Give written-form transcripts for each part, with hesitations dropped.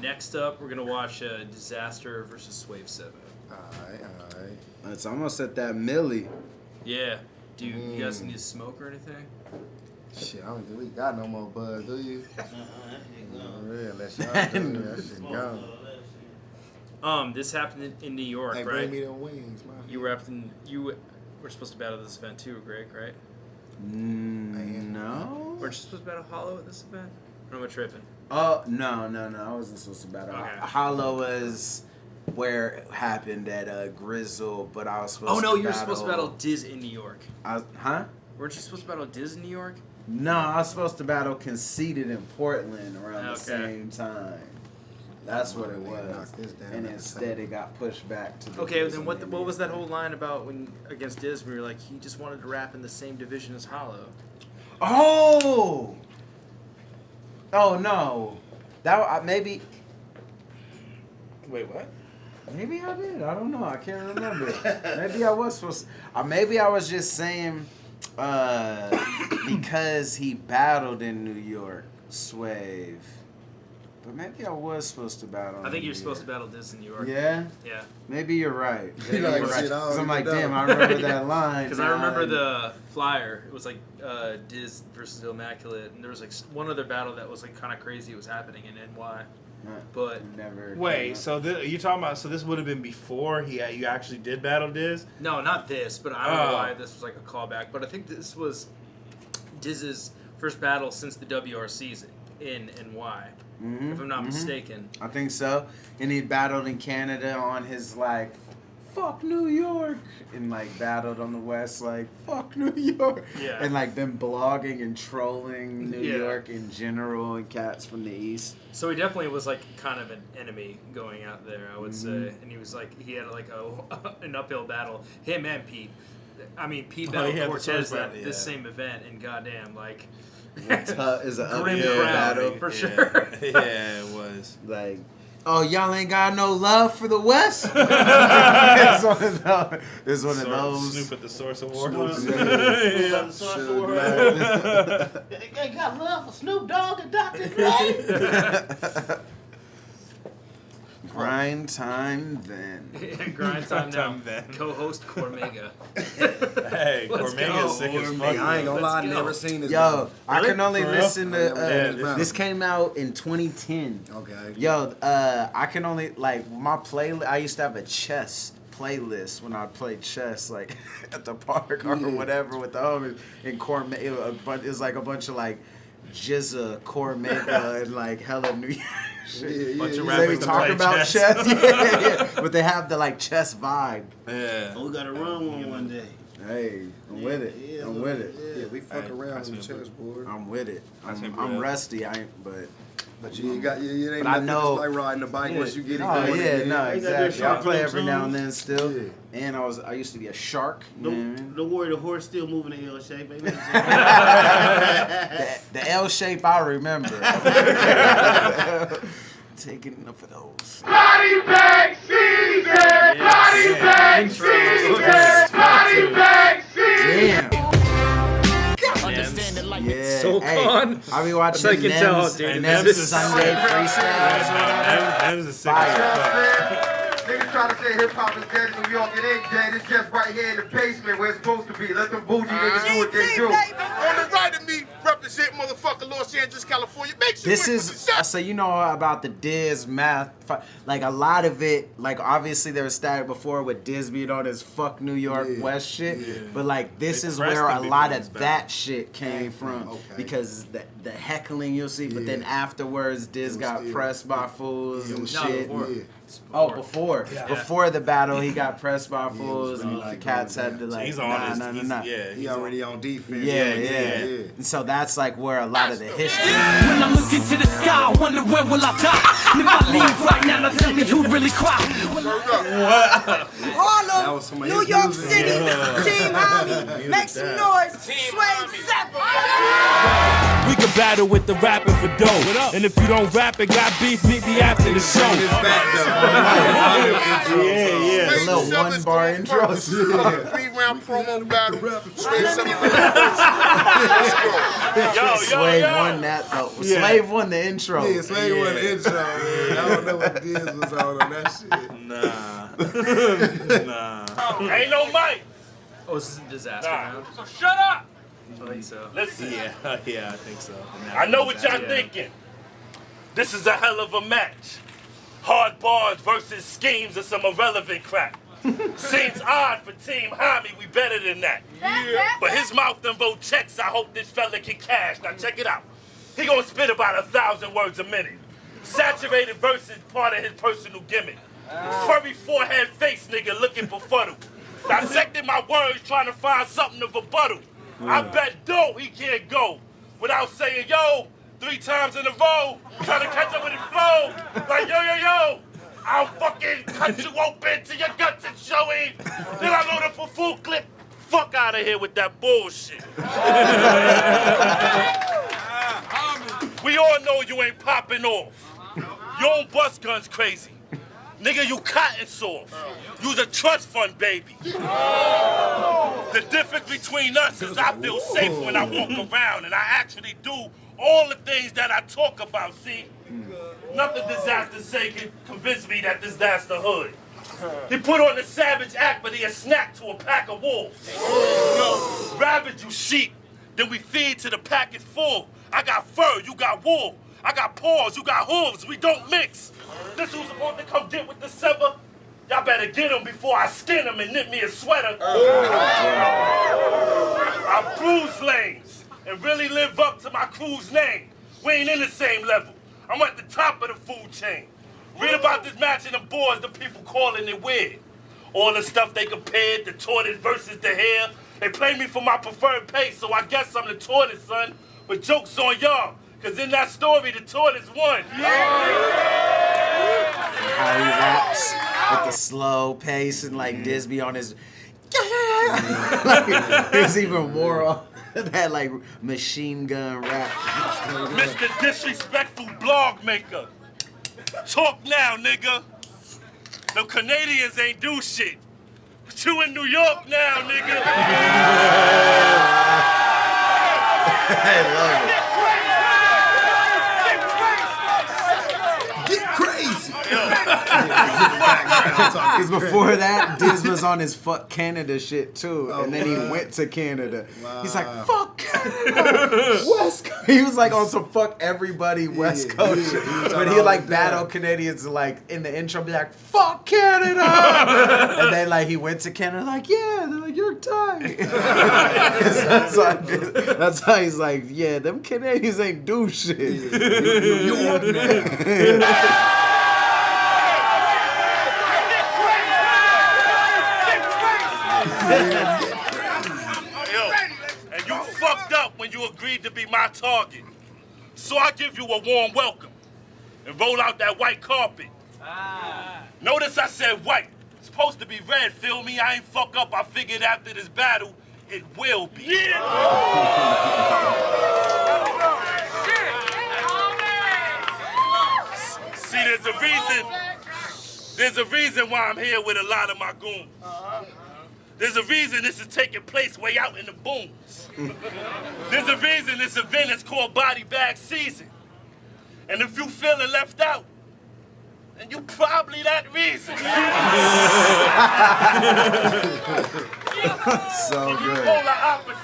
Next up, we're gonna watch Disaster versus SWAVE SEVAH. Alright. It's almost at that milli. Yeah. Do you guys need to smoke or anything? Shit, I don't think we got no more buzz, do you? Real, unless y'all do that shit go. This happened in New York, Hey, right? bring me them wings, man. You were supposed to battle this event too, Greg, right? No. Weren't you supposed to battle Hollow at this event? Or am I tripping? Oh, no. I wasn't supposed to battle. Okay. Hollow was where it happened at Grizzle, but I was supposed to battle... Oh, no, you were supposed to battle Diz in New York. Huh? Weren't you supposed to battle Diz in New York? No, I was supposed to battle Conceited in Portland around the Okay. same time. That's what it was. knock this down And at the instead it got pushed back to the Okay, Grizzle then what was that Indiana. whole line about when against Diz where you're like, he just wanted to rap in the same division as Hollow? Oh! Oh, no. That maybe... Wait, what? Maybe I did. I don't know. I can't remember. Maybe I was supposed to... maybe I was just saying because he battled in New York, SWAVE. But maybe I was supposed to battle I think in you're New supposed to York. battle Diz in New York. Yeah? Yeah. Maybe you're right. Maybe like, you're right. shit, I don't 'Cause I'm like, even know. damn, I remember that line. Because I remember the flyer. It was like Diz versus Immaculate, and there was like one other battle that was like kind of crazy. It was happening in NY, but never. Wait, so you talking about? So this would have been before you actually did battle Diz? no, not this. But I don't know why this was like a callback. But I think this was Diz's first battle since the WRCs in NY, if I'm not mistaken. I think so. And he battled in Canada on his like, fuck New York, and like battled on the West like, fuck New York. Yeah. And like them blogging and trolling New Yeah. York in general and cats from the East. So he definitely was like kind of an enemy going out there, I would say. And he was like, he had like an uphill battle. Him and Pete. I mean, Pete battled he had the Cortez first at battle, this yeah. same event, and goddamn, like, Is a grim uphill crowd battle. for sure. Yeah, it was. Like, oh, y'all ain't got no love for the West? It's one of those. It's one of those. Snoop at the Source Award. They got love for Snoop Dogg and Dr. Dre. Grind time then. Grind time now. Time then. Co-host Cormega. Hey, Let's go. Cormega's sick as fuck. I ain't gonna lie, I Let's go. never seen this. Yo, I can only For real? listen to. Yeah, this came out in 2010. Okay. Yo, I can only like my playlist. I used to have a chess playlist when I played chess, like at the park or whatever with the homies. And Cormega, it was like a bunch of like Jizza, Cormega, and like hella New York. Bunch of They rappers to talk play about chess. chess, yeah. But they have the like chess vibe. Yeah. We gotta run one day. Hey, I'm with it. Yeah, I'm with it. Yeah, we fuck Hey, around pass on me the a book. chessboard. I'm with it. That's I'm real. rusty. I ain't, But you ain't got you ain't But I nothing know- just like riding a bike once you get it Oh going. yeah, no, Ain't that exactly. I short play little every now and tunes? then still. Yeah. And I used to be a shark. You know what I mean? Don't worry, the horse still moving in L shape, baby. The L shape I remember. Taking enough of those. Body bag season! Body bag season! Body bag season! Damn. Yeah. So hey, gone. I be watching So I can tell how Nem's, dated Nem's this is. Sunday freestyle. That was a sick as Niggas try to say hip hop is dead in New York. It ain't dead. It's just right here in the basement where it's supposed to be. Let them bougie niggas do what they do. On the right of me, represent motherfucker Los Angeles, California. Make sure This you is, so you know about the Diz math, like a lot of it, like obviously there was static before with Diz being on his fuck New York West shit, but like this They is pressed where a him lot before of his that battle. shit came from, Okay. because the heckling you'll see, but then afterwards Diz got still- pressed by fools and shit. before. Yeah. Oh, before the battle, he got pressed by was fools, and like the cats going had to down. like, He's on his. nah. Yeah, He already on defense. Yeah. And so that's like where a lot of the history. When I look into the sky, I wonder when will I die? And if I leave right now, now tell me who'd really cry. That Harlem, was some of New his York music. City, Team Homie, make some noise, SWAVE SEVAH. We can battle with the rapping for dough. And if you don't rap and got beef, meet me after the show. His back though. The little one bar intro. 3-round promo battle. Straight 7 Let's go. Swave won that though. Yeah. Swave won the intro. Yeah, Swave won the intro, man. I don't know what Diz was on that shit. Nah. Ain't no mic. Oh, this is a disaster Nah. now. So shut up. I think so. Listen. Yeah, I think so. I know what y'all thinking. This is a hell of a match. Hard bars versus schemes of some irrelevant crap. Seems odd for Team Hami, we better than that. But his mouth done wrote checks I hope this fella can cash. Now check it out. He gonna spit about 1,000 words a minute. Saturated verses part of his personal gimmick. Furry forehead face nigga looking for fuddle. Dissecting my words trying to find something to rebuttal. I bet dough he can't go without saying yo 3 times in a row, trying to catch up with his flow. Like yo, I'll fucking cut you open till your guts are showing. Then I load up a full clip. Fuck out of here with that bullshit. We all know you ain't popping off. Your own bus gun's crazy. Nigga, you cotton soft. You's a trust fund baby. The difference between us is I feel safe when I walk around and I actually do all the things that I talk about, see? Nothing Disaster say can convince me that this the hood. He put on the savage act, but he a snack to a pack of wolves. Ravage you sheep, then we feed till the pack is full. I got fur, you got wool. I got paws, you got hooves, we don't mix. This who's supposed to come get with the sever? Y'all better get him before I skin him and knit me a sweater. I bruise lanes and really live up to my crew's name. We ain't in the same level. I'm at the top of the food chain. Read about this match in the boards, the people calling it weird. All the stuff they compared, the tortoise versus the hare. They play me for my preferred pace, so I guess I'm the tortoise, son. But joke's on y'all, cause in that story, the tortoise won. How he raps with the slow pace and like Disby on his. Like, there's even more on that like machine gun rap. Mr. Disrespectful blog maker. Talk now, nigga. The Canadians ain't do shit. But you in New York now, nigga. I love it. Get crazy. Because before that, Diz was on his fuck Canada shit too. And then he went to Canada. He's like, fuck West Coast. He was like on some fuck everybody West Coast shit. But he like battle Canadians like in the intro be like, fuck Canada. And then like he went to Canada like, yeah, they're like, you're tight. That's how he's like, yeah, them Canadians ain't do shit. New York, Yo, and you fucked up when you agreed to be my target. So I give you a warm welcome and roll out that white carpet. Notice I said white. It's supposed to be red, feel me? I ain't fuck up. I figured after this battle, it will be. See, there's a reason why I'm here with a lot of my goons. There's a reason this is taking place way out in the booms. There's a reason this event is called Body Bag Season. And if you feeling left out, then you probably that reason. So good. Polar opposites.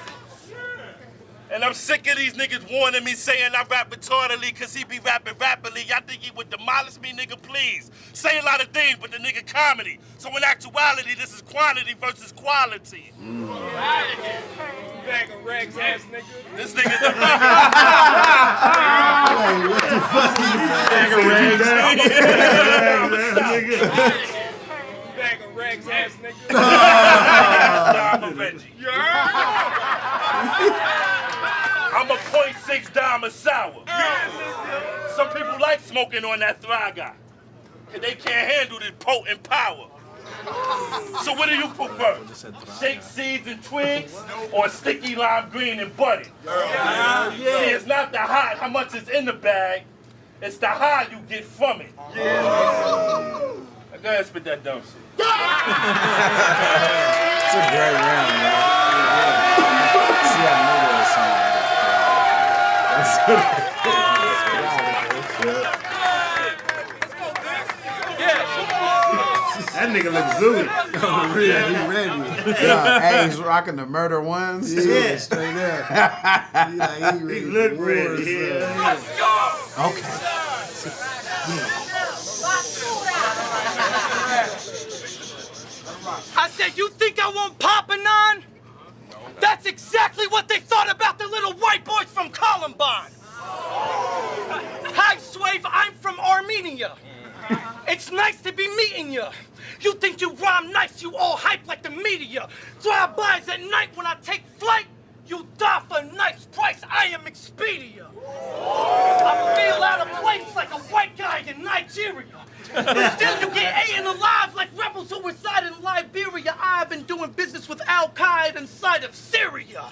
And I'm sick of these niggas warning me, saying I rap retardedly cause he be rapping rapidly. Y'all think he would demolish me, nigga, please. Say a lot of things, but the nigga comedy. So in actuality, this is quantity versus quality. Bag of rags ass nigga. This nigga's a What the fuck you Bag of rags ass nigga. I'm a Reggie. I'm a .6 diamond sour. Some people like smoking on that Thraga, cause they can't handle this potent power. So what do you prefer? Shake seeds and twigs, or sticky lime green and butter? See, it's not the hot, how much is in the bag, it's the high you get from it. Go ahead, spit that dumb shit. It's a great round, man. See, I knew there was something like that. That nigga look zooey. Yeah, he ready. Yeah, hey, he's rocking the murder ones. Yeah, straight up. He ready. He look for ready. wars, Yeah. Okay. I said, you think I want popping on? That's exactly what they thought about the little white boys from Columbine. Hi, Swave, I'm from Armenia. It's nice to be meeting you. You think you rhyme nice, you all hype like the media. Drive-bys at night when I take flight, you die for a nice price, I am Expedia. I feel out of place like a white guy in Nigeria. But still you get eaten alive like rebels who reside in Liberia. I've been doing business with Al-Qaeda inside of Syria.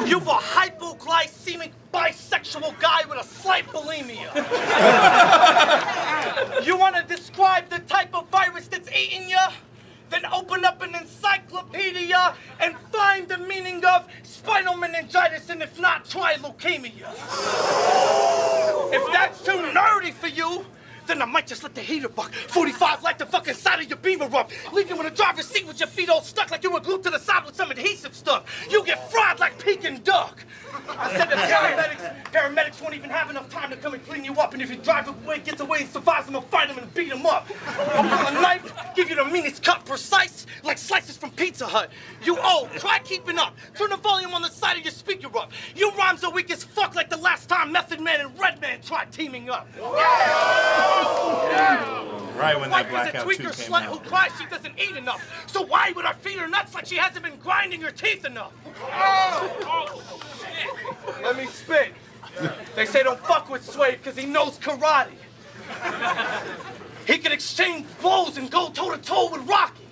You're a hypoglycemic bisexual guy with a slight bulimia. You want to describe the type of virus that's eating you? Then open up an encyclopedia and find the meaning of spinal meningitis, and if not, try leukemia. If that's too nerdy for you, then I might just let the heater buck. 45 like the fucking side of your Beamer up. Leave you in the driver's seat with your feet all stuck like you were glued to the side with some adhesive stuff. You get fried like Peking duck. I said the paramedics won't even have enough time to come and clean you up. And if your driver gets away and survives, I'm gonna find him and beat him up. I'll pull a knife, give you the meanest cut, precise, like slices from Pizza Hut. You old, try keeping up. Turn the volume on the side of your speaker up. Your rhymes are weak as fuck like the last time Method Man and Redman tried teaming up. Right when that Wife is a Blackout 2 tweaker came slut out. who cries she doesn't eat enough. So why would I feed her nuts like she hasn't been grinding her teeth enough? Let me spit. They say don't fuck with Swave because he knows karate. He can exchange blows and go toe-to-toe with Rocky.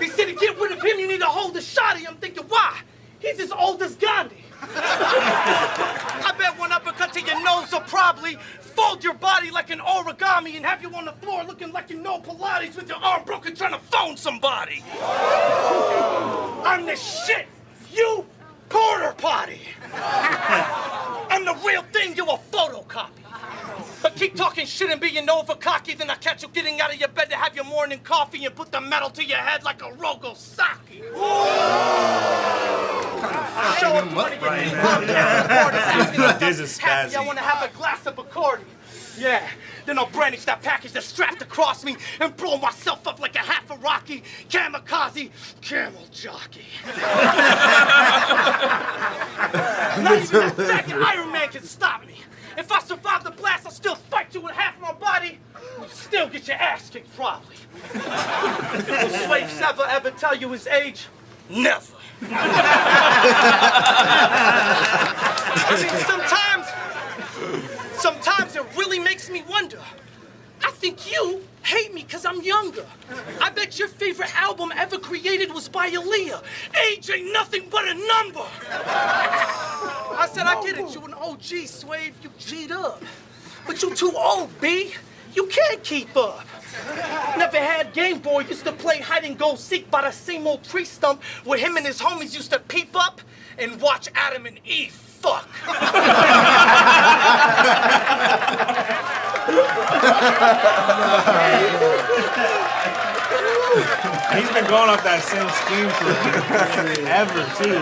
He said to get rid of him, you need to hold a shotty. I'm thinking, why? He's as old as Gandhi. I bet one uppercut to your nose will probably fold your body like an origami and have you on the floor looking like you know Pilates with your arm broken trying to phone somebody. I'm the shit. You porter potty. I'm the real thing, you a photocopy. But keep talking shit and being over cocky, then I catch you getting out of your bed to have your morning coffee and put the metal to your head like a Rogo Saki. I show up right now. This is spazzy. I want to have a glass of Bacardi. Yeah, then I'll brandish that package that's strapped across me and blow myself up like a half a Rocky kamikaze camel jockey. Not even that faggot Iron Man can stop me. If I survive the blast, I'll still fight you with half my body. You'll still get your ass kicked, probably. Will SWAVE SEVAH ever tell you his age? Never. I mean, sometimes it really makes me wonder. I think you hate me because I'm younger. I bet your favorite album ever created was by Aaliyah. Age ain't nothing but a number. I said, I get it, you an OG, Swave, you G'd up. But you too old, B. You can't keep up. Never had Game Boy, used to play hide and go seek by the same old tree stump where him and his homies used to peep up and watch Adam and Eve fuck. He's been going off that same scheme for ever, too.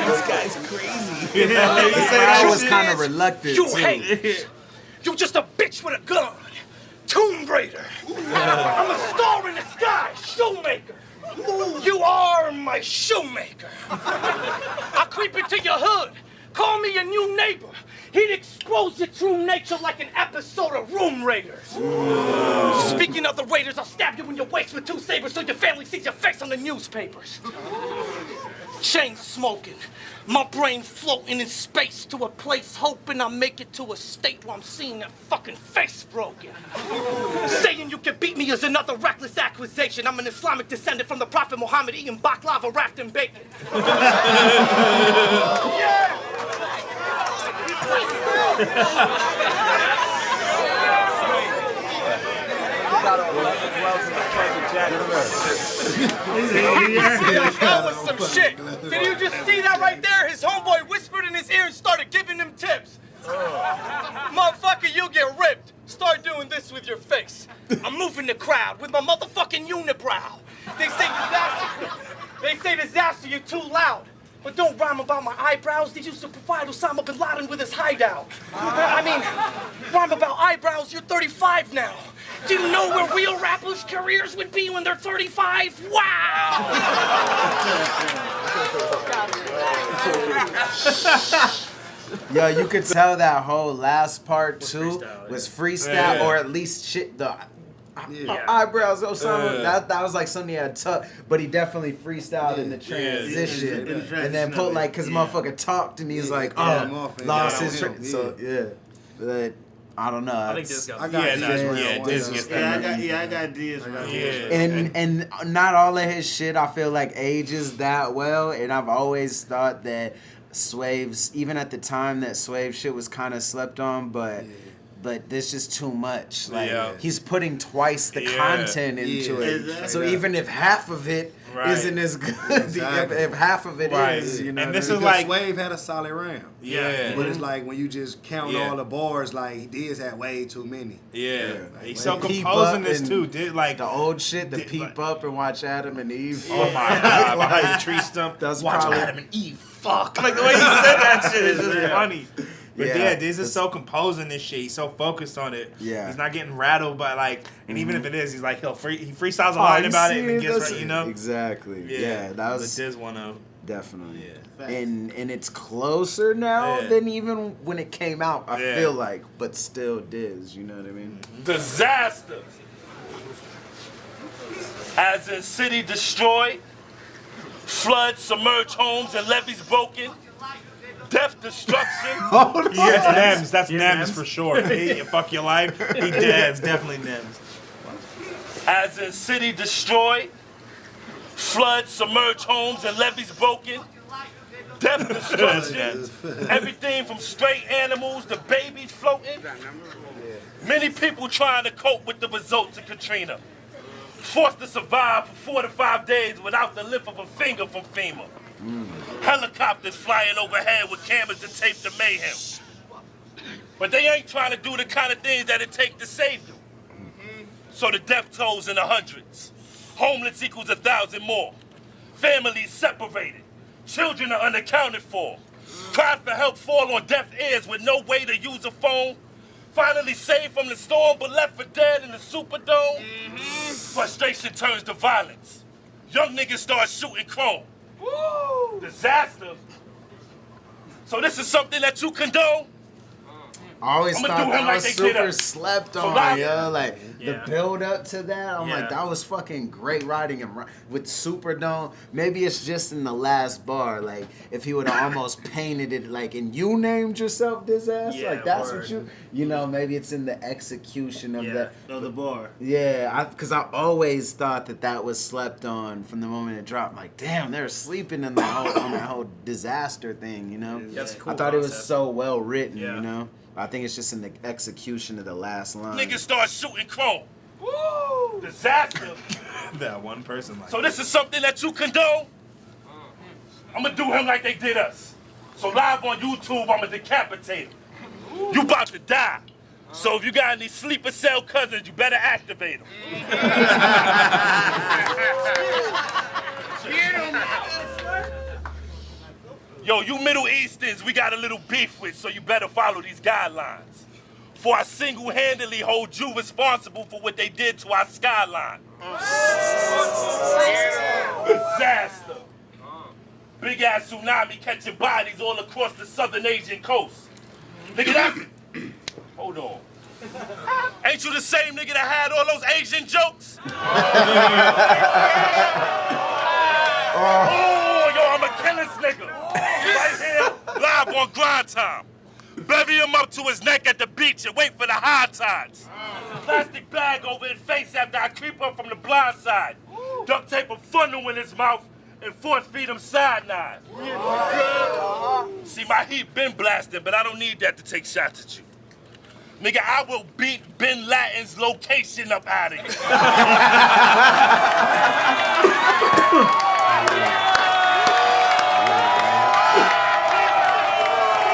This guy's crazy. I was kind of reluctant, You too. hate. You just a bitch with a gun. Tomb Raider. I'm a star in the sky. Shoemaker. You are my shoemaker. I creep into your hood. Call me a new neighbor. He'd expose your true nature like an episode of Room Raiders. Speaking of the Raiders, I'll stab you in your waist with 2 sabers so your family sees your face on the newspapers. Chain smoking, my brain floating in space to a place hoping I make it to a state where I'm seeing that fucking face broken. Saying you can beat me is another reckless accusation. I'm an Islamic descendant from the Prophet Muhammad eating baklava wrapped in bacon. Yeah! That was some shit. Did you just see that right there? His homeboy whispered in his ear and started giving him tips. Motherfucker, you get ripped. Start doing this with your face. I'm moving the crowd with my motherfucking unibrow. They say disaster, you're too loud. But don't rhyme about my eyebrows. They used to provide Osama bin Laden with his hideout. I mean, rhyme about eyebrows, you're 35 now. Do you know where real rappers' careers would be when they're 35? Wow! Yo, you could tell that whole last part too was freestyle, or at least shit. The eyebrows, Osama. That was like something he had tucked, but he definitely freestyled in the transition, and then put like, cause motherfucker talked and he's like, oh, lost his. So yeah, but I don't know. I think this got. I got Diz. And not all of his shit I feel like ages that well, and I've always thought that SWAVE's, even at the time that SWAVE shit was kind of slept on, but there's just too much. Like he's putting twice the content into it. Exactly. So even if half of it isn't as good, if half of it is, you know. And this is like SWAVE had a solid round. But it's like when you just count all the bars, like Diz had way too many. Like, he's so composing this too. Did like the old shit, the peep up and watch Adam and Eve. Oh my god, like the tree stump. That's watch probably Adam and Eve. Fuck. Like the way he said that shit is just funny. But Diz is so composing this shit. He's so focused on it. Yeah. He's not getting rattled by like, and even if it is, he's like he freestyles a line about it and it gets right, you know. Exactly. Yeah, that was the Diz 1-0. Definitely. Yeah. And it's closer now than even when it came out. I feel like, but still Diz. You know what I mean? Disaster. As in city destroyed, floods, submerged homes, and levees broken. Death, destruction. That's Nems for sure. Fuck your life. He dead's definitely Nems. As in city destroyed, floods, submerged homes, and levees broken. Death, destruction. Everything from stray animals to babies floating. Many people trying to cope with the results of Katrina. Forced to survive for 4 to 5 days without the lift of a finger from FEMA. Helicopters flying overhead with cameras to tape the mayhem. But they ain't trying to do the kind of things that it takes to save you. So the death tolls in the hundreds. Homeless equals 1,000 more. Families separated. Children are unaccounted for. Cries for help fall on deaf ears with no way to use a phone. Finally saved from the storm but left for dead in the Superdome. Frustration turns to violence. Young niggas start shooting chrome. Woo! Disaster. So this is something that you condone? I always thought that was super slept on, yo. Like, the build up to that, I'm like, that was fucking great writing. And with Superdome, maybe it's just in the last bar. Like, if he would have almost painted it, like, and you named yourself Disaster, like, that's what you know, maybe it's in the execution of that. Of the bar. Yeah, because I always thought that was slept on from the moment it dropped. I'm like, damn, they're sleeping in the on that whole Disaster thing, you know? That's cool. I thought it was so well written, you know? I think it's just in the execution of the last line. Niggas start shooting chrome. Woo! Disaster. That one person. Like so this is something that you condone? I'm gonna do him like they did us. So live on YouTube, I'm gonna decapitate him. You about to die. So if you got any sleeper cell cousins, you better activate them. Yo, you Middle Easterns, we got a little beef with, so you better follow these guidelines. For I single-handedly hold you responsible for what they did to our skyline. Disaster. Big-ass tsunami catching bodies all across the southern Asian coast. Nigga, that's... Hold on. Ain't you the same nigga that had all those Asian jokes? Oh, yo, I'm a killing nigga. Right here, live on grind time. Bury him up to his neck at the beach and wait for the high tides. Plastic bag over his face after I creep up from the blind side. Duct tape a funnel in his mouth and force feed him side knives. See, my heat been blasting, but I don't need that to take shots at you. Nigga, I will beat Bin Laden's location up out of here.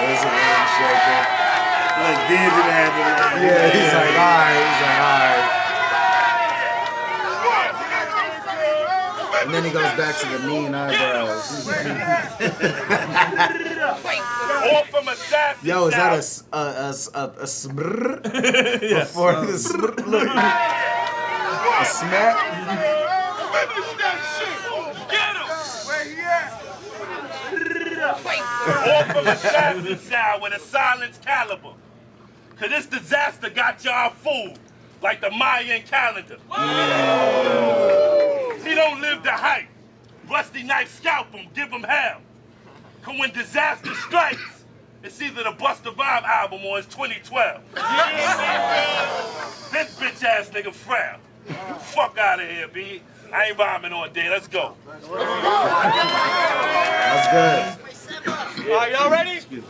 There's a handshake. Look, did it happen? Yeah, he's like, alright. And then he goes back to the mean eyebrows. All from Assassin. Yo, is that a smrr? Before the smrr? Look. A smack? All from Assassin style with a silenced caliber. Cause this disaster got y'all fooled like the Mayan calendar. He don't live the hype. Rusty knife scalp him, give him hell. Cause when disaster strikes, it's either the Busta Rhymes album or it's 2012. This bitch ass nigga frown. Fuck out of here, B. I ain't rhyming all day. Let's go. That's good. Y'all ready? Yeah.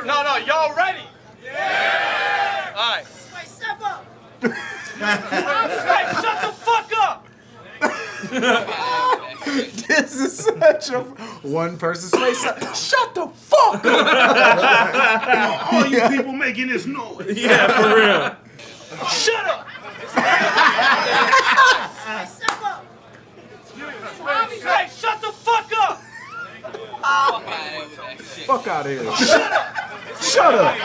No, y'all ready? Yeah. All right. Hey, shut the fuck up! This is such a one person's face. Shut the fuck up! All you people making this noise. Yeah, for real. Shut up! Hey, shut the fuck up! Fuck out of here. Shut up!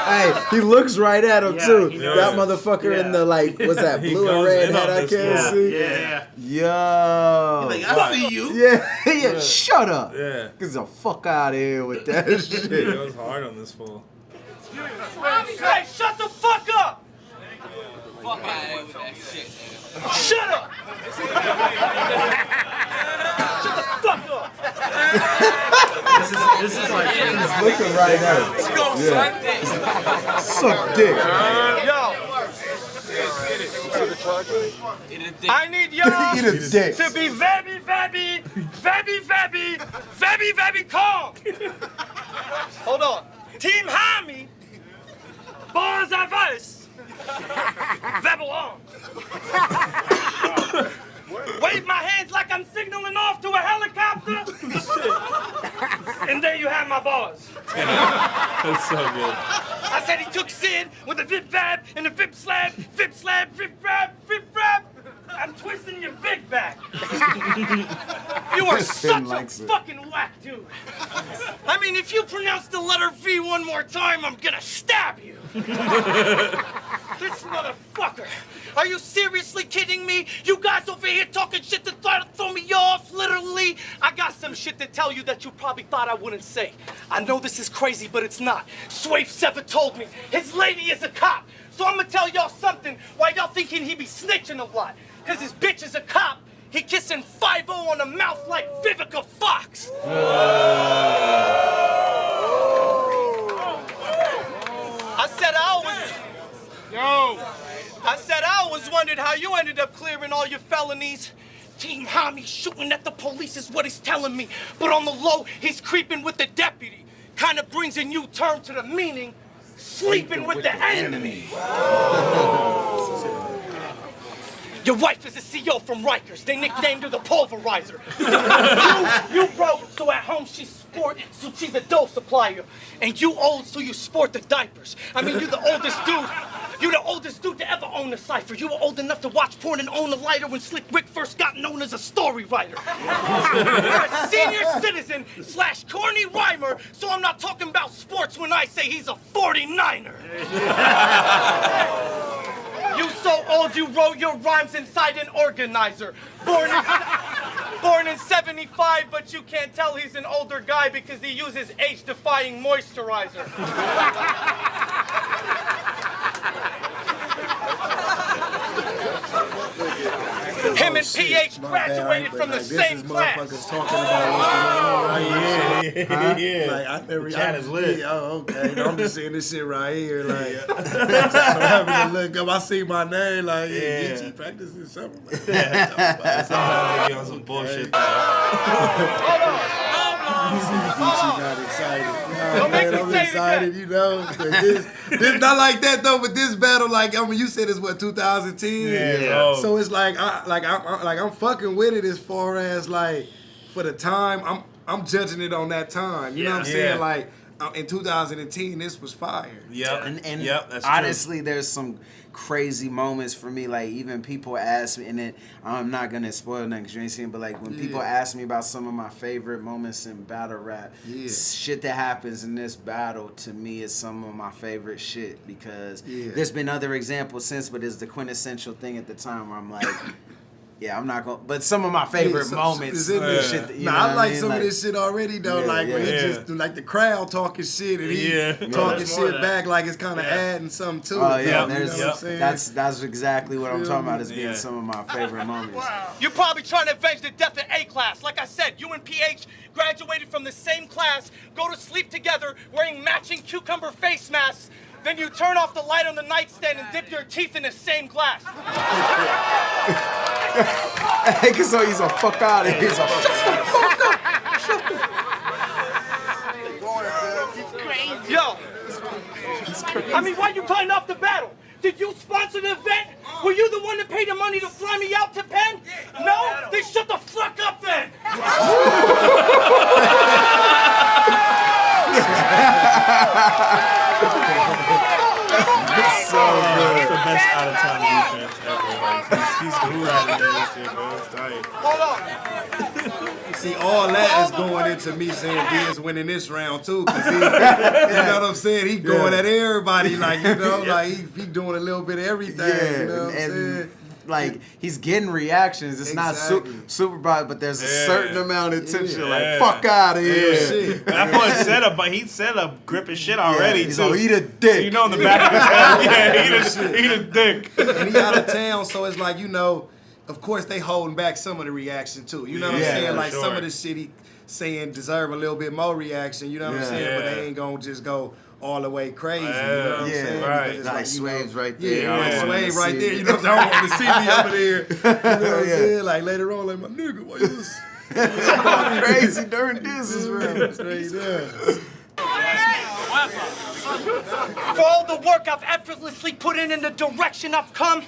Hey, he looks right at him too. That motherfucker in the what's that, blue and red hat I can't see? Yeah. Yo. Like, I see you. Yeah, shut up. Yeah. Get the fuck out of here with that shit. It goes hard on this fool. Hey, shut the fuck up! Fuck out of here with that shit. Shut up! Shut the fuck up! This is like He's looking right at him. Let's go, Suck dick. Yo. I need y'all Eat a dick. to be very calm. Hold on. Team Hami, bars advice, verbal on. Wave my hands like I'm signaling off to a helicopter. And there you have my bars. That's so good. I said he took Sid with a vip vab and a vip slab, vip rab. I'm twisting your vig back. You are such a fucking whack dude. I mean, if you pronounce the letter V one more time, I'm gonna stab you. This motherfucker. Are you seriously kidding me? You guys over here talking shit to try to throw me off, literally. I got some shit to tell you that you probably thought I wouldn't say. I know this is crazy, but it's not. SWAVE SEVAH told me his lady is a cop. So I'm gonna tell y'all something why y'all thinking he be snitching a lot. Cause his bitch is a cop. He kissing 5-0 on the mouth like Vivica Fox. I said I always wondered how you ended up clearing all your felonies. Team Hami shooting at the police is what he's telling me. But on the low, he's creeping with the deputy. Kind of brings a new term to the meaning, sleeping with the enemy. Your wife is a CO from Rikers. They nicknamed her the Pulverizer. you broke, so at home she's sport, so she's a dough supplier. And you old, so you sport the diapers. I mean, you're the oldest dude. You're the oldest dude to ever own a cipher. You were old enough to watch porn and own a lighter when Slick Rick first got known as a story writer. You're a senior citizen / corny rhymer, so I'm not talking about sports when I say he's a 49er. You so old you wrote your rhymes inside an organizer. Born in 75, but you can't tell he's an older guy because he uses age-defying moisturizer. Him and PH graduated from the same class. Motherfuckers talking about what's going on right here. Yeah. Like, I never. Chat is lit. Oh, okay. No, I'm just seeing this shit right here. Like, so having to look up, I see my name. Like, yeah, Geechi practicing something. That sounds like you're on some bullshit. Hold on. Geechi got excited. Don't make Man, me I'm say it excited, again. you know. This not like that though, but this battle, like I mean, you said it's what 2010. Yeah. So it's like I'm fucking with it as far as like for the time. I'm judging it on that time. You know what I'm saying? Yeah. Like in 2010, this was fire. Yep. And yep, that's honestly, there's some crazy moments for me. Like even people ask me, and then I'm not gonna spoil nothing because you ain't seen. But like when people ask me about some of my favorite moments in battle rap, shit that happens in this battle to me is some of my favorite shit because there's been other examples since, but it's the quintessential thing at the time where I'm like. Yeah, I'm not gonna. But some of my favorite moments. Shit, I like some of this shit already though. Like when he just like the crowd talking shit and he talking shit back like it's kind of adding something to it. Oh yeah, you know what I'm saying? that's exactly what I'm talking about as being some of my favorite moments. You're probably trying to avenge the death of A class. Like I said, you and PH graduated from the same class, go to sleep together wearing matching cucumber face masks. Then you turn off the light on the nightstand and dip your teeth in the same glass. Hey, so he's a fuck out of here. He's a Yo, I mean, why you cutting off the battle? Did you sponsor the event? Were you the one that paid the money to fly me out to Penn? No? Then shut the fuck up then! It's so good. It's the best out of time defense ever. Like, he's cool out of that shit, bro. It's tight. Hold on. See, all that is going into me saying Diz winning this round too, cause he, you know what I'm saying? He going at everybody, like you know, like he doing a little bit of everything. You know what I'm saying? Like he's getting reactions. It's not super broad, but there's a certain amount of tension. Like fuck out of here. That boy set up, but he set up gripping shit already. He's too. gonna eat a dick. So you know in the back of his head, eat a dick. And he out of town, so it's like you know. Of course, they holding back some of the reaction too. You know what I'm saying? Like some of the shit he saying deserve a little bit more reaction. You know what I'm saying? But they ain't gonna just go all the way crazy. You know what I'm saying? Right. Like SWAVE's right there. Yeah, SWAVE right there. You know what I'm saying? I don't want to see me over there. You know what I'm saying? Like later on, like my nigga, why you was crazy during this is real. For all the work I've effortlessly put in the direction I've come,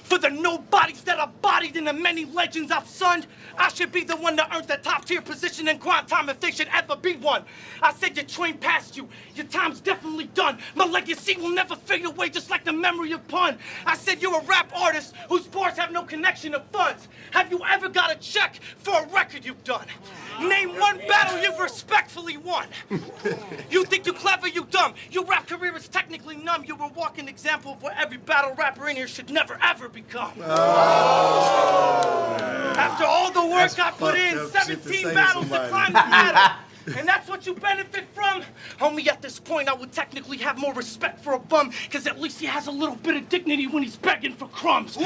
for the nobodies that I've bodied and the many legends I've sunned, I should be the one that earned the top tier position in crime time if they should ever be one. I said your train passed you, your time's definitely done. My legacy will never fade away just like the memory of pun. I said you're a rap artist whose bars have no connection to funds. Have you ever got a check for a record you've done? Name one battle you've respectfully won. You think you clever, you dumb. Your rap career is technically numb. You're a walking example of what every battle rapper in here should never ever become. After all the work I put in, 17 battles to climb the ladder. And that's what you benefit from? Homie, at this point, I would technically have more respect for a bum, because at least he has a little bit of dignity when he's begging for crumbs.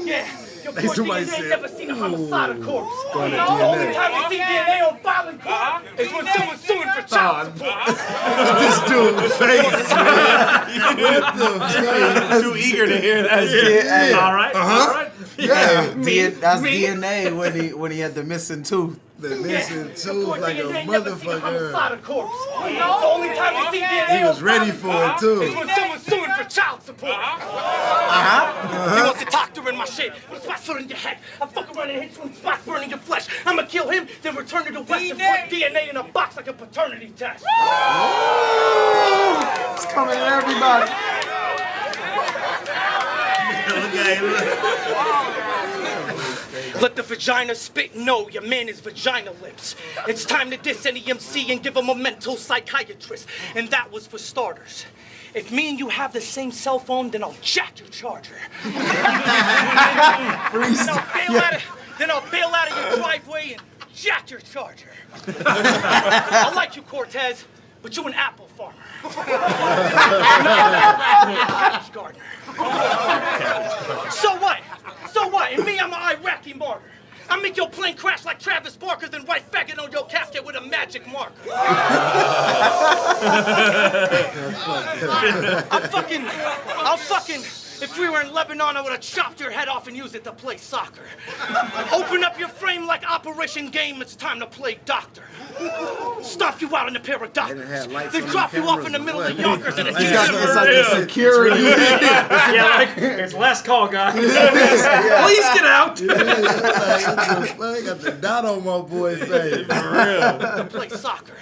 Yeah. Your poor DNA ain't never seen a homicidal corpse. The only time you see DNA on filing court is when someone's suing for child support. This dude's face, man. What the fuck? I'm too eager to hear that. All right. All right. That's DNA when he had the missing tooth. The missing tooth like a motherfucker. The only time you see DNA He was ready for it too. is when someone's suing for child support. He wants to talk during my shit. With spots in your head. I fuck around and hit you with spots burning your flesh. I'ma kill him, then return to the West and put DNA in a box like a paternity test. It's coming to everybody. Let the vagina spit no, your man is vagina lips. It's time to diss any MC and give him a mental psychiatrist. And that was for starters. If me and you have the same cell phone, then I'll jack your charger. Then I'll bail out of your driveway and jack your charger. I like you, Cortez, but you an apple farmer. Cabbage gardener. So what? So what? And me, I'm an Iraqi martyr. I make your plane crash like Travis Barker, then write faggot on your casket with a magic marker. If we were in Lebanon, I would have chopped your head off and used it to play soccer. Open up your frame like Operation Game, it's time to play doctor. Stomp you out in a pair of Dockers. Then drop you off in the middle of Yonkers in a It's like the security. Yeah, like, it's last call, guys. Please get out. I got the dot on my boy's face. For real. To play soccer.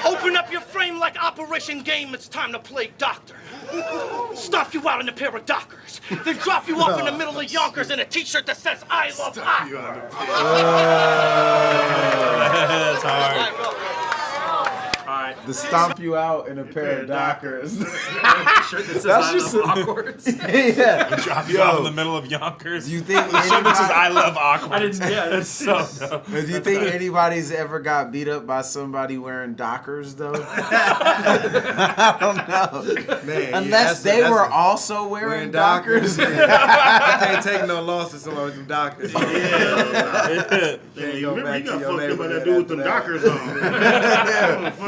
Open up your frame like Operation Game, it's time to play doctor. Stomp you out in a pair of Dockers. Then drop you off in the middle of Yonkers in a t-shirt that says I love Aqua. That's hard. To stomp you out in a pair of Dockers. That's just awkward. Yeah. Drop you off in the middle of Yonkers. Do you think the shirt that says I love awkward? I didn't. Yeah, that's so dumb. Do you think anybody's ever got beat up by somebody wearing Dockers though? I don't know. Man, unless they were also wearing Dockers. I can't take no loss to somebody with them Dockers. You remember, you got fucked up by that dude with them Dockers on.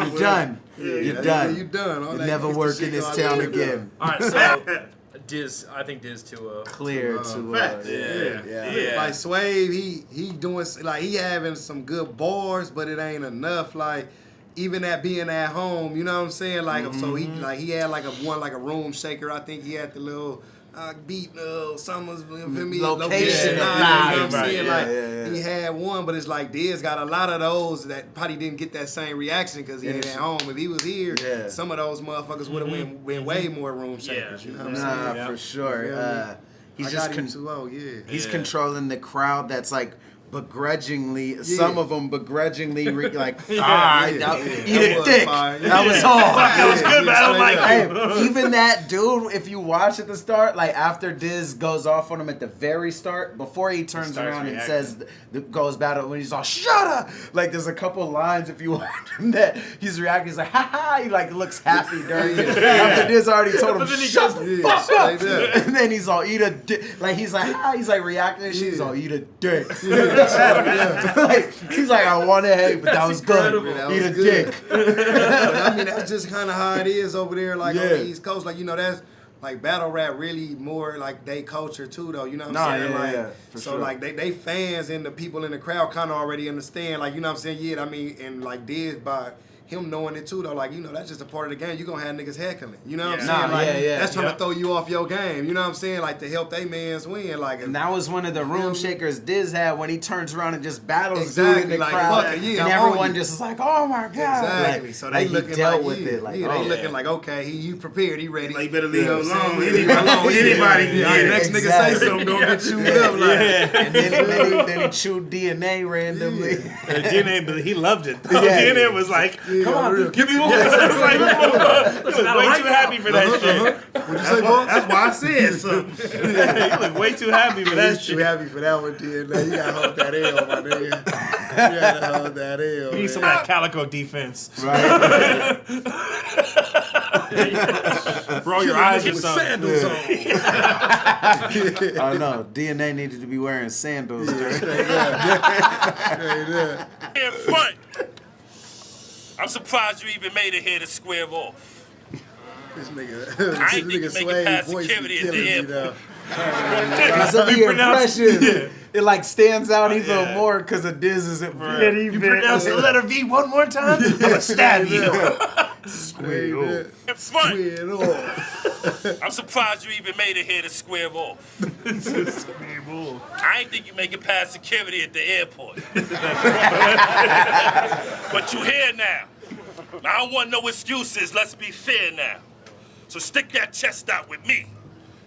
You're done. You're done. You done. You never work in this town again. All right, so Diz, I think Diz to clear to yeah. Like SWAVE, he doing like he having some good bars, but it ain't enough. Like even at being at home, you know what I'm saying? Like so he had like a room shaker. I think he had the little. Beat Summers, location. You know what I'm saying? Like he had one, but it's like Diz got a lot of those that probably didn't get that same reaction because he ain't at home. If he was here, some of those motherfuckers would have been way more room shakers. You know what I'm saying? For sure. He's just he's controlling the crowd that's like begrudgingly, some of them begrudgingly eat a dick. That was hard. That was good, man. I don't like it. Even that dude, if you watch at the start, like after Diz goes off on him at the very start, before he turns around and says, goes battle, when he's all, shut up! Like there's a couple lines if you watch him that he's reacting, he's like, ha ha! He like looks happy during it. After Diz already told him, shut the fuck up! And then he's all, eat a dick. Like he's like, ha! He's like reacting and shit, he's all, eat a dick. Like, he's like, I want to hate, but that was good. Eat a dick. But I mean, that's just kind of how it is over there, like on the East Coast. Like, you know, that's like battle rap really more like they culture too, though. You know what I'm saying? Like they fans and the people in the crowd kind of already understand. Like, you know what I'm saying? Yeah, I mean, and like Diz by him knowing it too, though, like, you know, that's just a part of the game. You're going to have niggas heckling. You know what I'm saying? Like, that's trying to throw you off your game. You know what I'm saying? Like, to help they mans win. Like, and that was one of the room shakers Diz had when he turns around and just battles dude in the crowd. And everyone just is like, oh my God. Exactly. Like, so they looking dealt like, with it. Like, they looking like, okay, he prepared, he ready. Like, better leave him alone. Anybody. Next nigga say something, don't get chewed up. And then he chewed DNA randomly. DNA, but he loved it. DNA was like, come on, give me more. He was way too happy for that shit. What'd you say, boss? That's why I said something. He looked way too happy for that shit. Too happy for that one, dude. You gotta hold that L, my nigga. You gotta hold that L. You need some of that calico defense. Right. Roll your eyes or something. Sandals on. I know. DNA needed to be wearing sandals. In front. I'm surprised you even made it here to square off. This nigga, I ain't think you make it past security at the airport. Because of the impression. It like stands out even more because of Diz's impression. You pronounce the letter V one more time, I'm gonna stab you. Square off. In front. I'm surprised you even made it here to square off. I ain't think you make it past security at the airport. But you here now. I don't want no excuses. Let's be fair now. So stick that chest out with me.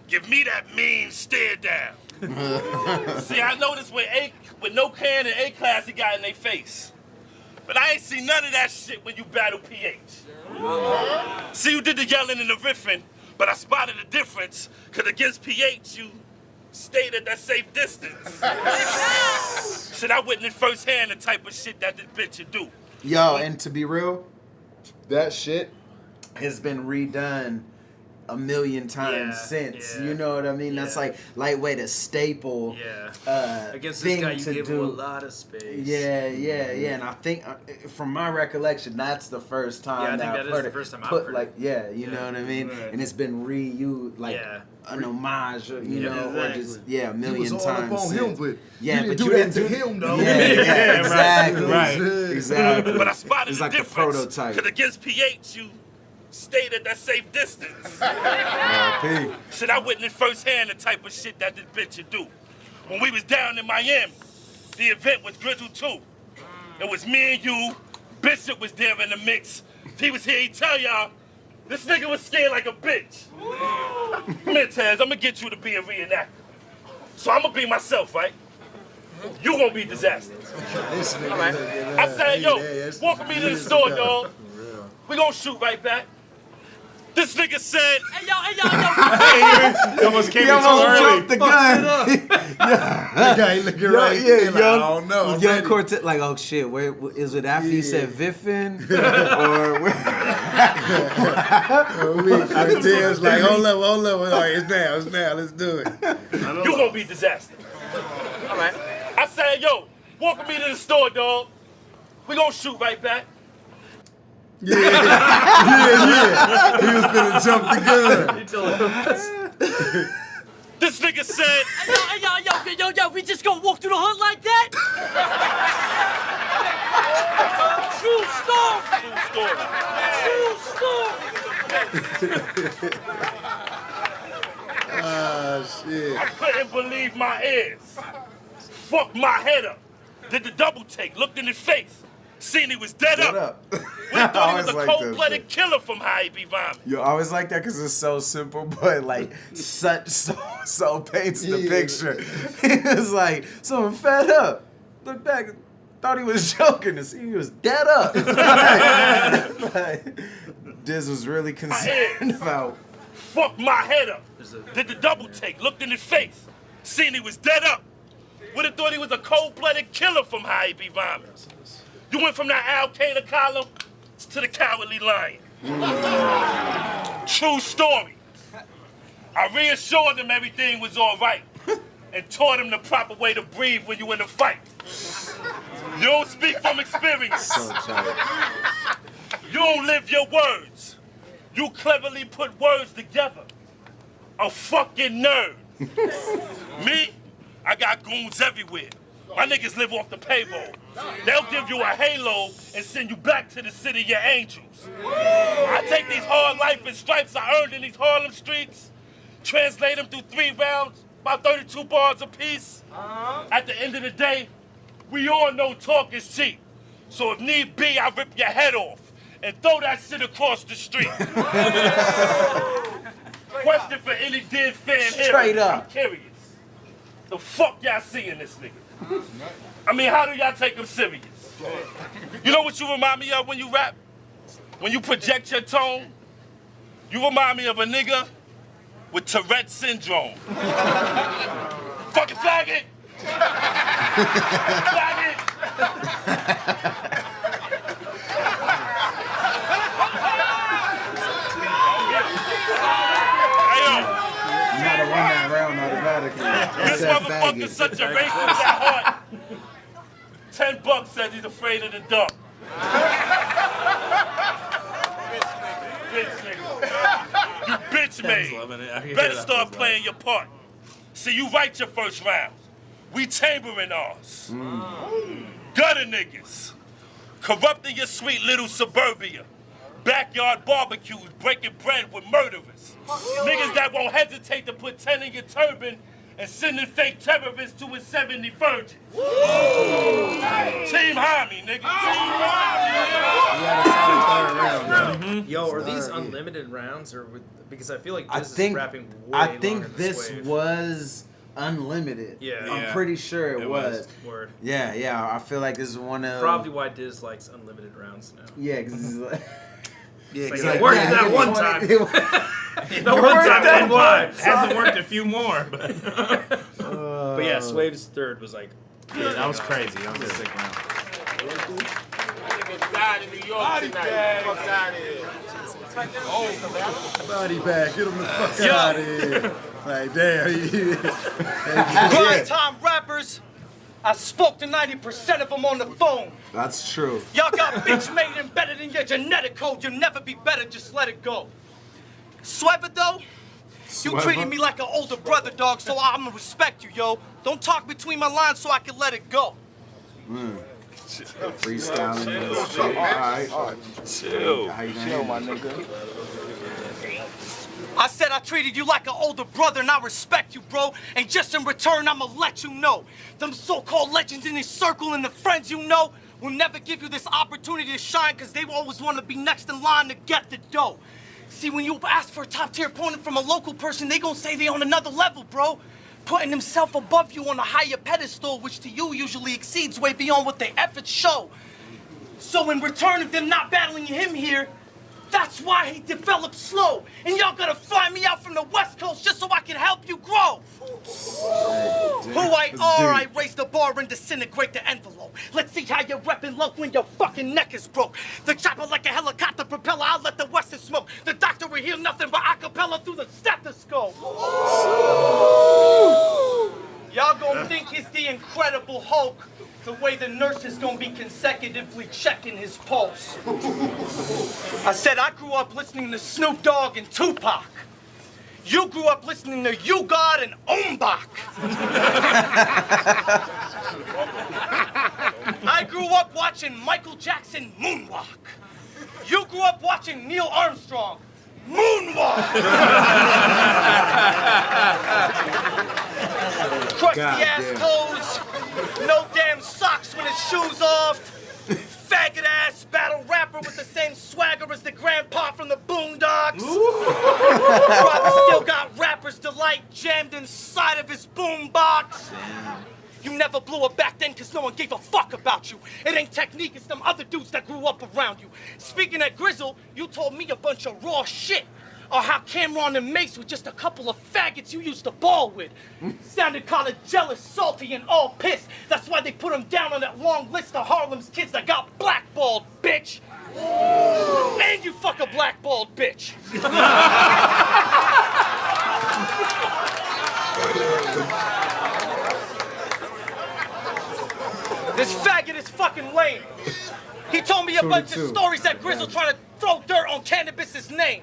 Give me that mean stare down. See, I noticed with no can and A-class he got in their face. But I ain't seen none of that shit when you battle PH. See, you did the yelling and the riffing, but I spotted the difference, because against PH, you stayed at that safe distance. Shit, I witnessed firsthand the type of shit that this bitch would do. Yo, and to be real, that shit has been redone a million times since. You know what I mean? That's like lightweight, a staple. Against thing this guy, you to give do. him a lot of space. And I think from my recollection, that's the first time I think that that I've is heard the it first time I've put heard like you know what I mean? Right. And it's been reused like an homage, or, you know, or just a million you was times. all up on him, but yeah, you didn't but do you that didn't to do him though. Yeah, exactly, Right. exactly. But I spotted it's the like the difference. prototype. Because against PH, you stayed at that safe distance. R.I.P. Shit, I witnessed firsthand the type of shit that this bitch would do. When we was down in Miami, the event was Grizzle 2. It was me and you. Bishop was there in the mix. If he was here, he'd tell y'all, this nigga was scared like a bitch. Mintaz, I'm gonna get you to be a reenactor. So I'm gonna be myself, right? You gonna be Disaster. All right. I said, yo, walk me to the store, dog. We gonna shoot right back. This nigga said, hey, yo. He almost came He in too almost early. jumped the gun. The guy looking right there, like, I don't know. I'm Young ready. Cortez, like, oh shit, where is it after you said Viffin? or where? Cortez like, hold up. All right, it's now, let's do it. you gonna be Disaster. All right. I said, yo, walk me to the store, dog. We gonna shoot right back. Yeah. He was finna jump the gun. This nigga said, Yo, we just gonna walk through the hood like that? true story. True story. Ah, shit. I couldn't believe my ears. Fucked my head up. Did the double take, looked in his face. Seen he was dead up. We thought he was a cold-blooded killer from how he be vibing. You always like that because it's so simple, but like so paints the picture. It's like someone fed up. Look back, thought he was joking to see he was dead up. Like, Diz was really concerned about. Fucked my head up. Did the double take, looked in his face. Seen he was dead up. Would have thought he was a cold-blooded killer from how he be vibing. You went from that Al-Qaeda column to the Cowardly Lion. True story. I reassured him everything was all right and taught him the proper way to breathe when you in a fight. You don't speak from experience. So tight. You don't live your words. You cleverly put words together. A fucking nerd. Me, I got goons everywhere. My niggas live off the payroll. They'll give you a halo and send you back to the city of your angels. I take these hard life and stripes I earned in these Harlem streets, translate them through 3 rounds, about 32 bars apiece. At the end of the day, we all know talk is cheap. So if need be, I rip your head off and throw that shit across the street. Question for any dead fan here. Straight up. I'm curious. The fuck y'all see in this nigga? I mean, how do y'all take him serious? You know what you remind me of when you rap? When you project your tone? You remind me of a nigga with Tourette syndrome. Fucking faggot! Faggot! Not a win that round automatically. This motherfucker's such a racist at heart. $10 says he's afraid of the dark. Bitch nigga. You bitch made. Better start playing your part. See, you write your first rounds. We chambering ours. Gutter niggas. Corrupting your sweet little suburbia. Backyard barbecues, breaking bread with murderers. Niggas that won't hesitate to put 10 in your turban and sending fake terrorists to his 70 virgins. Team Homie, nigga. Yo, are these unlimited rounds or because I feel like this is rapping way I longer think than this SWAVE. was unlimited. Yeah. I'm pretty sure it was. Word. Yeah. I feel like this is one of Probably why Diz likes unlimited rounds now. Yeah, because it's like. Yeah, it's it worked that one time. The one time and why? Hasn't worked a few more, but yeah, SWAVE's third was like. Yeah, that was crazy. That was a sick round. Niggas died in New York tonight. Fuck out of here. Body bag, get him the fuck out of here. Like, damn. Grind time rappers, I spoke to 90% of them on the phone. That's true. Y'all got bitch made embedded in your genetic code. You'll never be better, just let it go. SWAVE though, you treated me like an older brother, dog, so I'ma respect you, yo. Don't talk between my lines so I can let it go. Freestyling this shit. Alright. Chill. Chill, my nigga. I said I treated you like an older brother and I respect you, bro. And just in return, I'ma let you know. Them so-called legends in this circle and the friends you know will never give you this opportunity to shine because they always want to be next in line to get the dough. See, when you ask for a top-tier opponent from a local person, they gonna say they on another level, bro. Putting himself above you on a higher pedestal, which to you usually exceeds way beyond what their efforts show. So in return of them not battling him here, that's why he developed slow. And y'all gotta fly me out from the West Coast just so I can help you grow. Who I are, I raise the bar and disintegrate the envelope. Let's see how you're repping love when your fucking neck is broke. The chopper like a helicopter propeller, I'll let the Western smoke. The doctor will hear nothing but acapella through the stethoscope. Y'all gonna think he's the Incredible Hulk, the way the nurse is gonna be consecutively checking his pulse. I said I grew up listening to Snoop Dogg and Tupac. You grew up listening to You God and Umbach. I grew up watching Michael Jackson moonwalk. You grew up watching Neil Armstrong moonwalk. Crusty ass toes, no damn socks when his shoes off. Faggot ass battle rapper with the same swagger as the grandpa from the Boondocks. Brother still got Rapper's Delight jammed inside of his boombox. You never blew up back then because no one gave a fuck about you. It ain't technique, it's them other dudes that grew up around you. Speaking of Grizzle, you told me a bunch of raw shit. Or how Cameron and Mace were just a couple of faggots you used to ball with. Sounded kinda jealous, salty, and all pissed. That's why they put him down on that long list of Harlem's kids that got blackballed, bitch. And you fuck a blackballed bitch. This faggot is fucking lame. He told me a bunch of stories that Grizzle trying to throw dirt on Cannabis's name.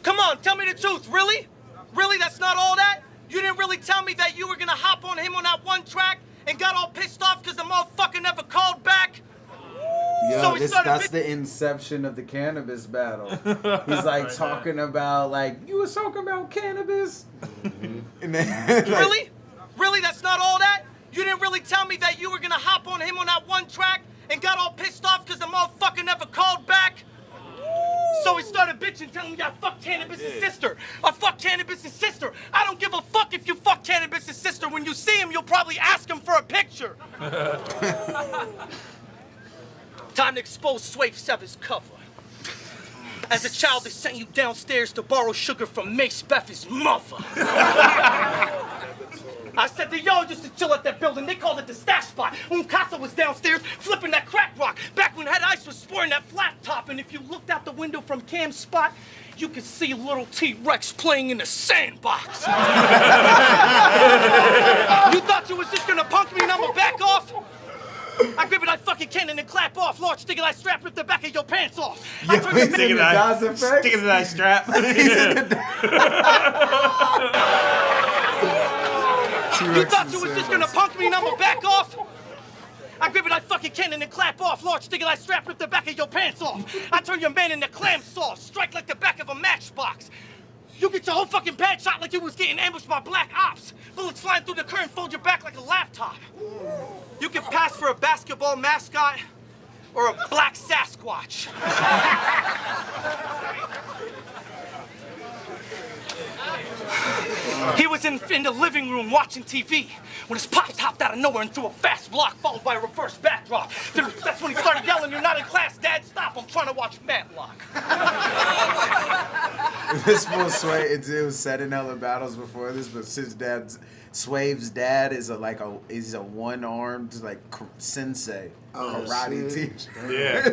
Come on, tell me the truth, really? Really, that's not all that? You didn't really tell me that you were gonna hop on him on that one track and got all pissed off because the motherfucker never called back? Yo, so that's the inception of the cannabis battle. He's like talking about, like, you was talking about cannabis? And then, like, really? Really, that's not all that? You didn't really tell me that you were gonna hop on him on that one track and got all pissed off because the motherfucker never called back? So he started bitching, telling me I fuck Cannabis' sister. I fuck Cannabis' sister. I don't give a fuck if you fuck Cannabis' sister. When you see him, you'll probably ask him for a picture. Time to expose SWAVE SEVAH's cover. As a child, they sent you downstairs to borrow sugar from Mace Beffy's mother. I said to y'all just to chill at that building. They called it the stash spot. Casa was downstairs flipping that crack rock. Back when Head Ice was sporting that flat top. And if you looked out the window from Cam's spot, you could see little T-Rex playing in the sandbox. You thought you was just gonna punk me and I'ma back off? I grip it, I fucking cannon and clap off. Large stick and I strap, rip the back of your pants off. Yeah, stick it and I strap. You thought you was just gonna punk me and I'ma back off? I grip it, I fucking cannon and clap off. Large stick and I strap, rip the back of your pants off. I turn your man into clam sauce, strike like the back of a matchbox. You get your whole fucking pad shot like you was getting ambushed by black ops. Bullets flying through the curtain, fold your back like a laptop. You can pass for a basketball mascot or a black Sasquatch. He was in the living room watching TV when his pops hopped out of nowhere and threw a fast block followed by a reverse backdrop. That's when he started yelling, "You're not in class, Dad. Stop. I'm trying to watch Matlock." This fool Swave, it was said in hella battles before this, but since Swave's dad is a one-armed like sensei, karate teacher. Yeah.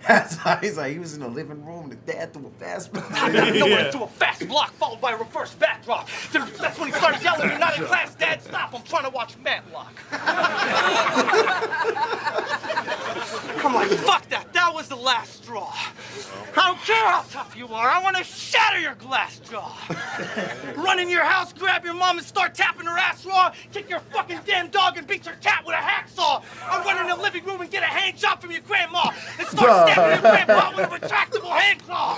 That's why he's like, he was in the living room, the dad threw a fast block. Threw a fast block followed by a reverse backdrop. That's when he started yelling, "You're not in class, Dad, stop, I'm trying to watch Matlock." I'm like, fuck that was the last straw. I don't care how tough you are, I want to shatter your glass jaw. Run in your house, grab your mom and start tapping her ass raw, kick your fucking damn dog and beat your cat with a hacksaw. I'll run in the living room and get a hand job from your grandma and start stabbing your grandpa with a retractable hand claw.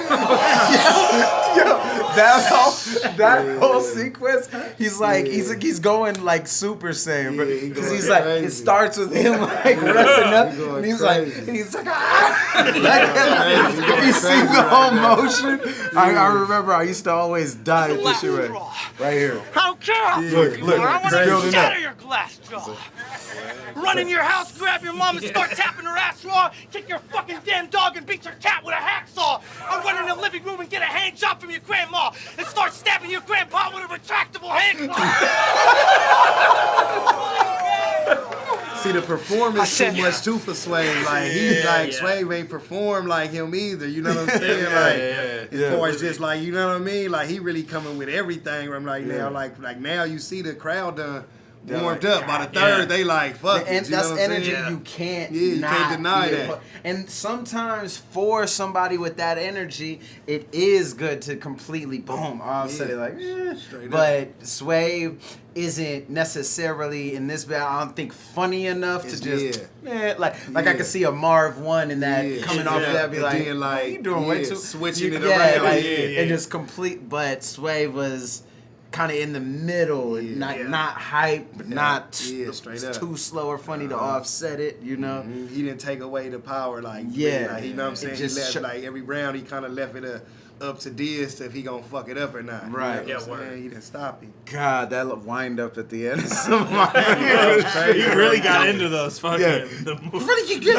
That whole sequence, he's going like Super Saiyan, because he's like, it starts with him like repping up, and he's like, you see the whole motion. I remember I used to always die at this shit right here. I don't care. Look, I want to building shatter up. your glass jaw. Run in your house, grab your mom and start tapping her ass raw, kick your fucking damn dog and beat your cat with a hacksaw. I'll run in the living room and get a hand job from your grandma and start stabbing your grandpa with a retractable hand claw. See, the performance too much too for Swave. Like Swave ain't performed like him either. You know what I'm saying? As far as just like, you know what I mean? Like he really coming with everything right now. Like now you see the crowd done warmed up. By the third, they like fuck. And it, you know that's what I'm energy saying? you can't. You can't deny that. And sometimes for somebody with that energy, it is good to completely boom. I'll say like, but Swave isn't necessarily in this battle. I don't think funny enough to just like I could see a Marv 1 in that coming off of that, be like, then, what are you doing way too switching it around, and just complete. But Swave was kind of in the middle, not hype, but not too slow or funny to offset it, you know. He didn't take away the power, like you know what I'm saying. He left like every round. He kind of left it up to Diz if he gonna fuck it up or not. Right. You know what I'm saying? He didn't stop him. God, that wind up at the end. He really got into those fucking. The moves. What did you get?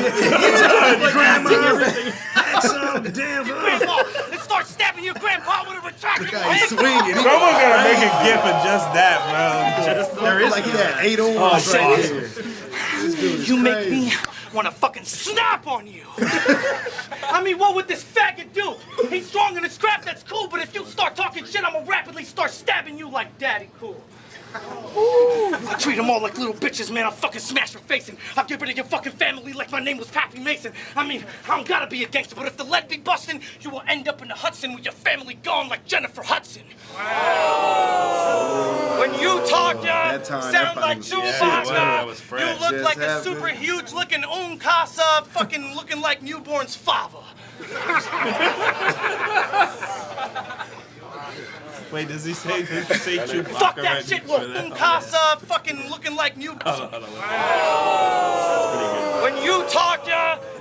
Grandma, and start stabbing your grandpa with a retractable hand claw. Swinging. Someone's gonna make a gif of just that, bro. There is like he had 8 arms right here. You make me want to fucking snap on you. I mean, what would this faggot do? He's strong in his scrap, that's cool, but if you start talking shit, I'm gonna rapidly start stabbing you like Daddy Cool. Ooh. I treat them all like little bitches, man. I'll fucking smash your face and I'll get rid of your fucking family like my name was Pappy Mason. I mean, I don't gotta be a gangster, but if the lead be busting, you will end up in the Hudson with your family gone like Jennifer Hudson. Wow. When you talk, sound like Chewbacca. You look like a super huge looking Unkasa, fucking looking like newborn's father. Wait, does he say Chewbacca? Fuck that shit, little Unkasa, fucking looking like new. When you talk,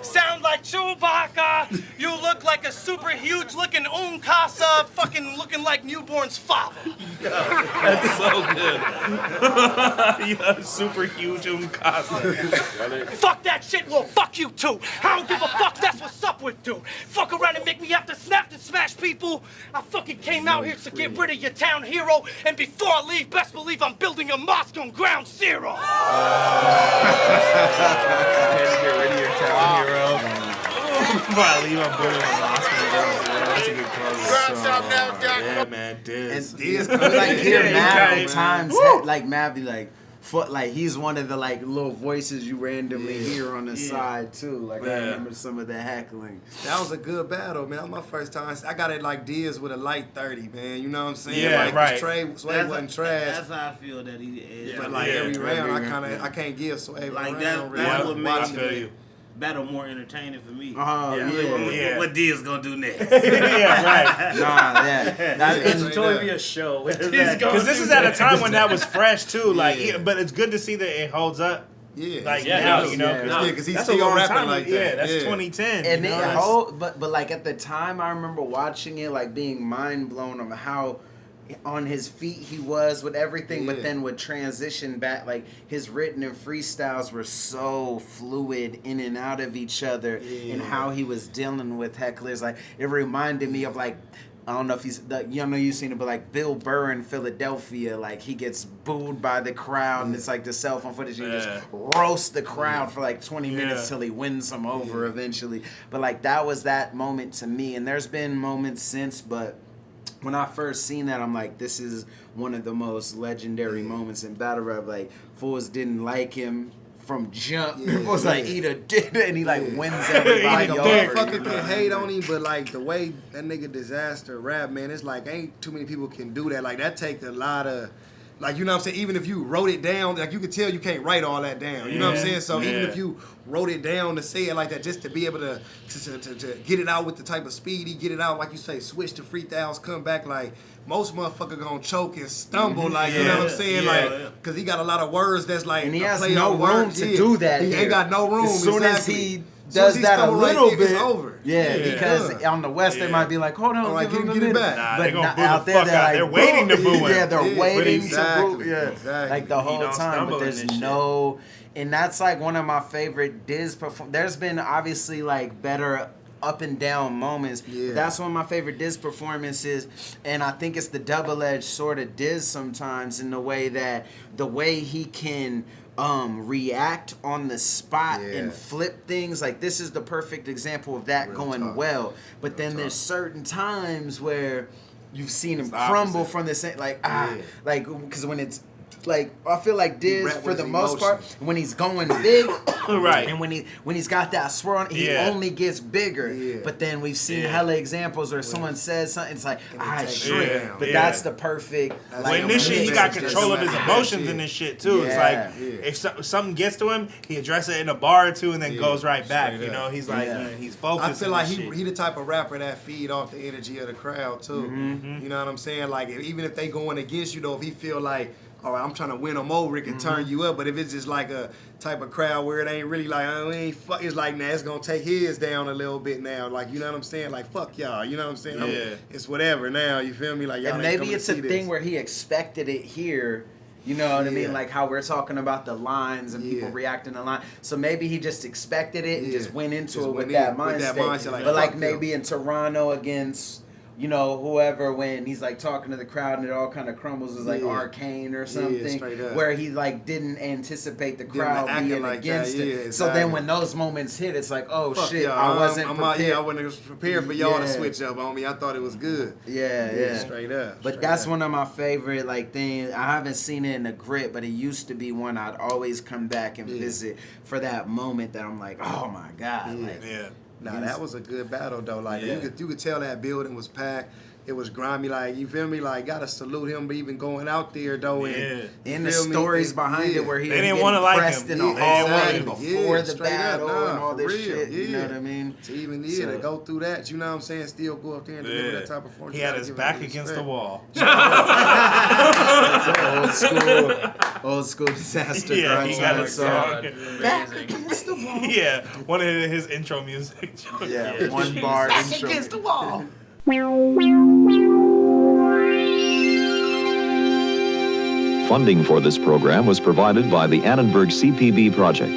sound like Chewbacca. You look like a super huge looking Unkasa, fucking looking like newborn's father. That's so good. Super huge Unkasa. Fuck that shit, well, fuck you too. I don't give a fuck, that's what's up with dude. Fuck around and make me have to snap and smash people. I fucking came out here to get rid of your town hero, and before I leave, best believe I'm building a mosque on ground zero. Get rid of your town hero. Before I leave, I'm building a mosque on ground zero. That's a good quote. Yeah, man, Diz. And Diz, like hear Mav at times, like Mav be like, he's one of the like little voices you randomly hear on the side too. Like I remember some of the heckling. That was a good battle, man. That was my first time. I got it like Diz with a light 30, man. You know what I'm saying? Yeah, like, right. Swave wasn't trash. That's how I feel that he is. But like every round, I can't give Swave like a that. round. That's what I makes feel you. battle more entertaining for me. What D is gonna do next? Yeah, right. Enjoy me a show. Because this is at a time when that was fresh too. Like, but it's good to see that it holds up. Yeah, like now, you know, because he's still rapping like that. Yeah, that's 2010. And but like at the time, I remember watching it, like being mind blown on how on his feet he was with everything, but then would transition back. Like his written and freestyles were so fluid in and out of each other, and how he was dealing with hecklers. Like it reminded me of like I don't know if you know you've seen it, but like Bill Burr in Philadelphia, like he gets booed by the crowd, and it's like the cell phone footage, and he just roasts the crowd for like 20 minutes till he wins them over eventually. But like that was that moment to me, and there's been moments since, but when I first seen that, I'm like, this is one of the most legendary moments in battle rap. Like fools didn't like him from jump. It was like eat a dick, and he like wins everybody over. Motherfucker can hate on him, but like the way that nigga Disaster rap, man, it's like ain't too many people can do that. Like that take a lot of, like, you know what I'm saying? Even if you wrote it down, like you could tell you can't write all that down. You know what I'm saying? So even if you wrote it down to say it like that, just to be able to get it out with the type of speed he get it out, like you say, switch to freestyles, come back, like most motherfucker gonna choke and stumble, like, you know what I'm saying? Like, cause he got a lot on words that's like, and he has no room to do that. He ain't got no room. As soon as he does that a little bit, over. Because on the West they might be like, hold on, like, give it back. Nah, but they gonna boo out the there fuck out. They're waiting to boo him. Yeah, they're waiting to boo. Yeah, exactly. Like the whole time, but there's no, and that's like one of my favorite Diz perform. There's been obviously like better up and down moments. That's one of my favorite Diz performances, and I think it's the double-edged sword of Diz sometimes in the way that he can react on the spot and flip things. Like this is the perfect example of that going well. But then there's certain times where you've seen him crumble from the same, like because when it's like, I feel like Diz for the most part, when he's going big, right, and when he's got that swirl, he only gets bigger. But then we've seen hella examples where someone says something, it's like, shrink. But that's the perfect. When this shit, he got control of his emotions in this shit too. It's like if something gets to him, he addresses it in a bar or two and then goes right back. You know, he's like he's focused. I feel like he the type of rapper that feed off the energy of the crowd too. You know what I'm saying? Like even if they going against you though, if he feel like, all right, I'm trying to win them over, it can turn you up. But if it's just like a type of crowd where it ain't really like, it's like, nah, it's gonna take his down a little bit now. Like, you know what I'm saying? Like, fuck y'all, you know what I'm saying? It's whatever now, you feel me? Like, y'all and maybe it's a thing where he expected it here. You know what I mean? Like how we're talking about the lines and people reacting to lines. So maybe he just expected it and just went into it with that mindset. Like, but like maybe in Toronto against, you know, whoever, when he's like talking to the crowd and it all kind of crumbles, is like Arcane or something, where he like didn't anticipate the crowd being like against it. So then when those moments hit, it's like, oh shit, I wasn't prepared. I wasn't prepared for y'all to switch up on me. I thought it was good. Straight up. But that's one of my favorite like things. I haven't seen it in the grit, but it used to be one I'd always come back and visit for that moment that I'm like, oh my god, Nah, that was a good battle though. Like you could tell that building was packed. It was grimy. Like, you feel me? Like, gotta salute him for even going out there though. And the stories behind it where he they didn't want to like him in the hallway before the battle and all this shit. You know what I mean? To even to go through that, you know what I'm saying? Still go up there and deliver that type of performance. He had his back against the wall. Old school disaster. He got his song. Back against the wall. Yeah, one of his intro music. One bar Back intro. against the wall. Funding for this program was provided by the Annenberg CPB Project.